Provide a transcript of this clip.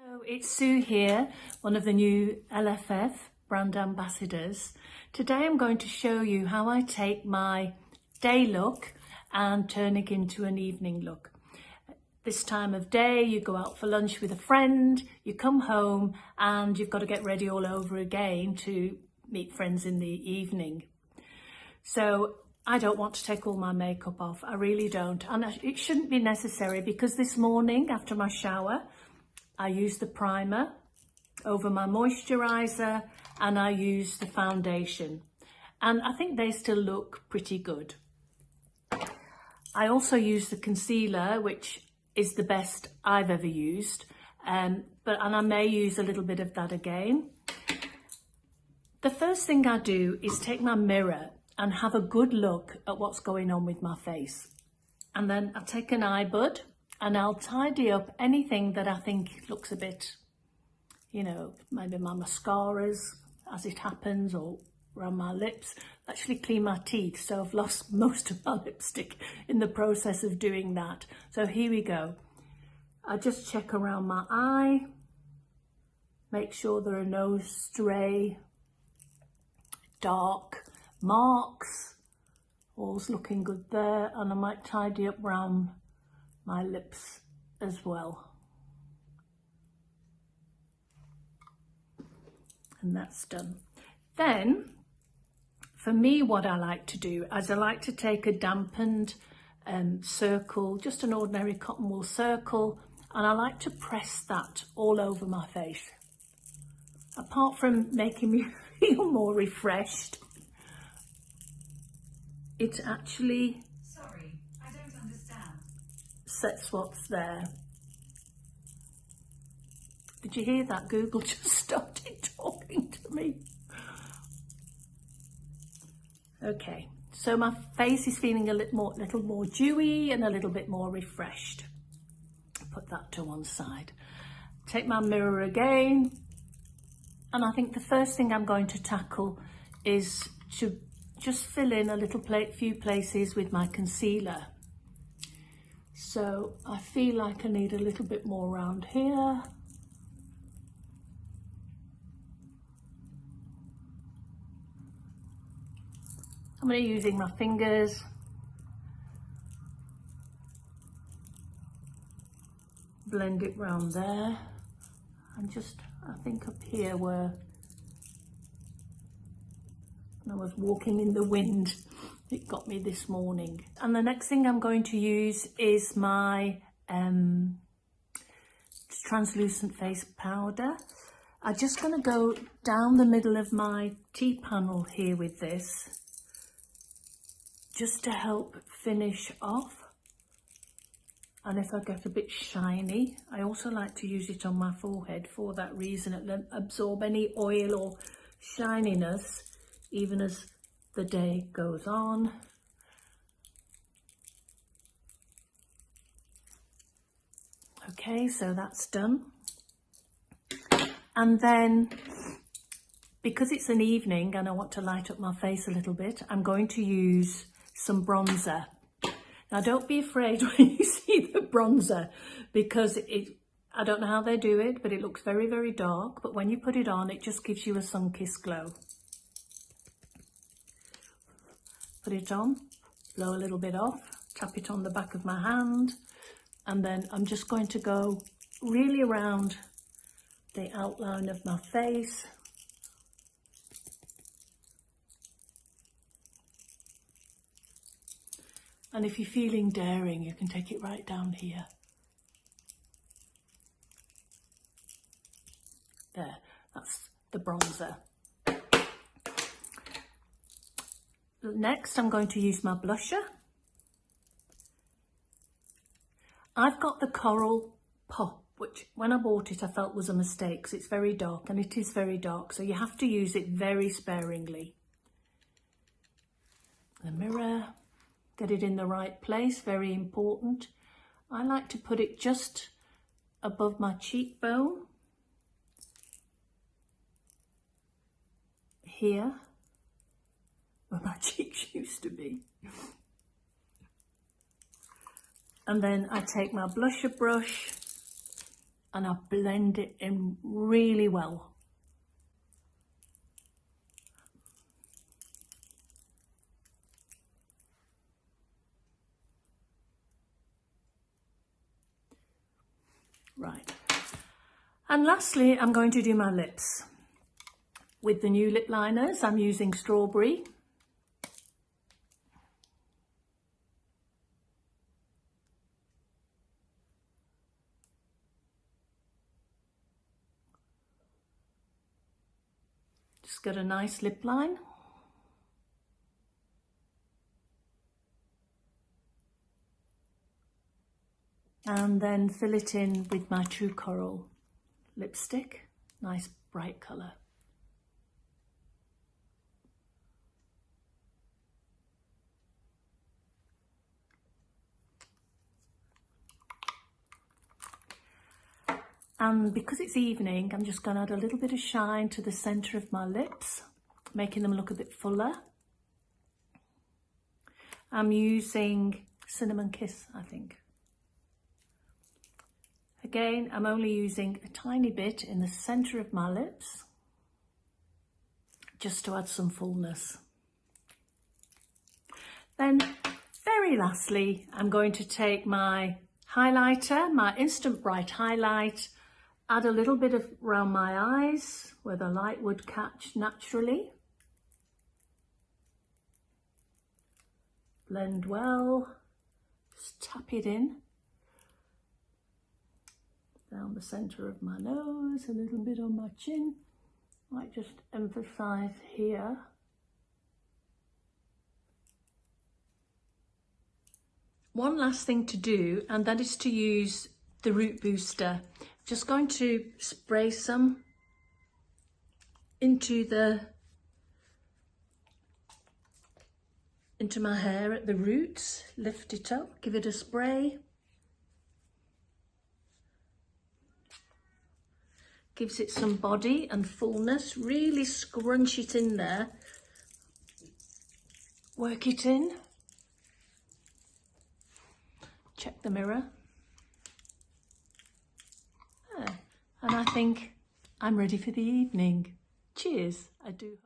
Hello, it's Sue here, one of the new LFF brand ambassadors. Today I'm going to show you how I take my day look and turn it into an evening look. This time of day, you go out for lunch with a friend, you come home and you've got to get ready all over again to meet friends in the evening. So I don't want to take all my makeup off, I really don't. And it shouldn't be necessary because this morning after my shower, I use the primer over my moisturiser and I use the foundation. And I think they still look pretty good. I also use the concealer, which is the best I've ever used. And I may use a little bit of that again. The first thing I do is take my mirror and have a good look at what's going on with my face. And then I take an eye bud and I'll tidy up anything that I think looks a bit, you know, maybe my mascaras as it happens, or around my lips. I actually clean my teeth, so I've lost most of my lipstick in the process of doing that. So here we go. I just check around my eye, make sure there are no stray dark marks. All's looking good there, and I might tidy up around my lips as well. And that's done. Then, for me, what I like to do is I like to take a dampened circle, just an ordinary cotton wool circle, and I like to press that all over my face. Apart from making me feel more refreshed, it actually sets what's there. Did you hear that? Google just started talking to me. Okay, so my face is feeling a little more dewy and a little bit more refreshed. Put that to one side. Take my mirror again, and I think the first thing I'm going to tackle is to just fill in a few places with my concealer. So I feel like I need a little bit more around here. I'm going to be using my fingers. Blend it round there. And just, I think up here where I was walking in the wind, it got me this morning. And the next thing I'm going to use is my translucent face powder. I'm just going to go down the middle of my T-panel here with this, just to help finish off. And if I get a bit shiny, I also like to use it on my forehead for that reason. It'll absorb any oil or shininess even as the day goes on. Okay, so that's done. And then, because it's an evening and I want to light up my face a little bit, I'm going to use some bronzer. Now don't be afraid when you see the bronzer, because I don't know how they do it, but it looks very, very dark. But when you put it on, it just gives you a sun-kissed glow. Put it on, blow a little bit off, tap it on the back of my hand, and then I'm just going to go really around the outline of my face. And if you're feeling daring, you can take it right down here. There, that's the bronzer. Next, I'm going to use my blusher. I've got the Coral Pop, which when I bought it, I felt was a mistake because it's very dark, and it is very dark, so you have to use it very sparingly. The mirror, get it in the right place, very important. I like to put it just above my cheekbone, here, where my cheeks used to be. And then I take my blusher brush and I blend it in really well. Right. And lastly, I'm going to do my lips. With the new lip liners, I'm using Strawberry. Just got a nice lip line. And then fill it in with my True Coral lipstick. Nice bright colour. And because it's evening, I'm just going to add a little bit of shine to the centre of my lips, making them look a bit fuller. I'm using Cinnamon Kiss, I think. Again, I'm only using a tiny bit in the centre of my lips, just to add some fullness. Then, very lastly, I'm going to take my highlighter, my Instant Bright Highlight, add a little bit of around my eyes where the light would catch naturally. Blend well, just tap it in. Down the centre of my nose, a little bit on my chin. Might just emphasise here. One last thing to do, and that is to use the root booster. Just going to spray some into my hair at the roots, lift it up, give it a spray. Gives it some body and fullness, really scrunch it in there. Work it in. Check the mirror. And I think I'm ready for the evening. Cheers, I do.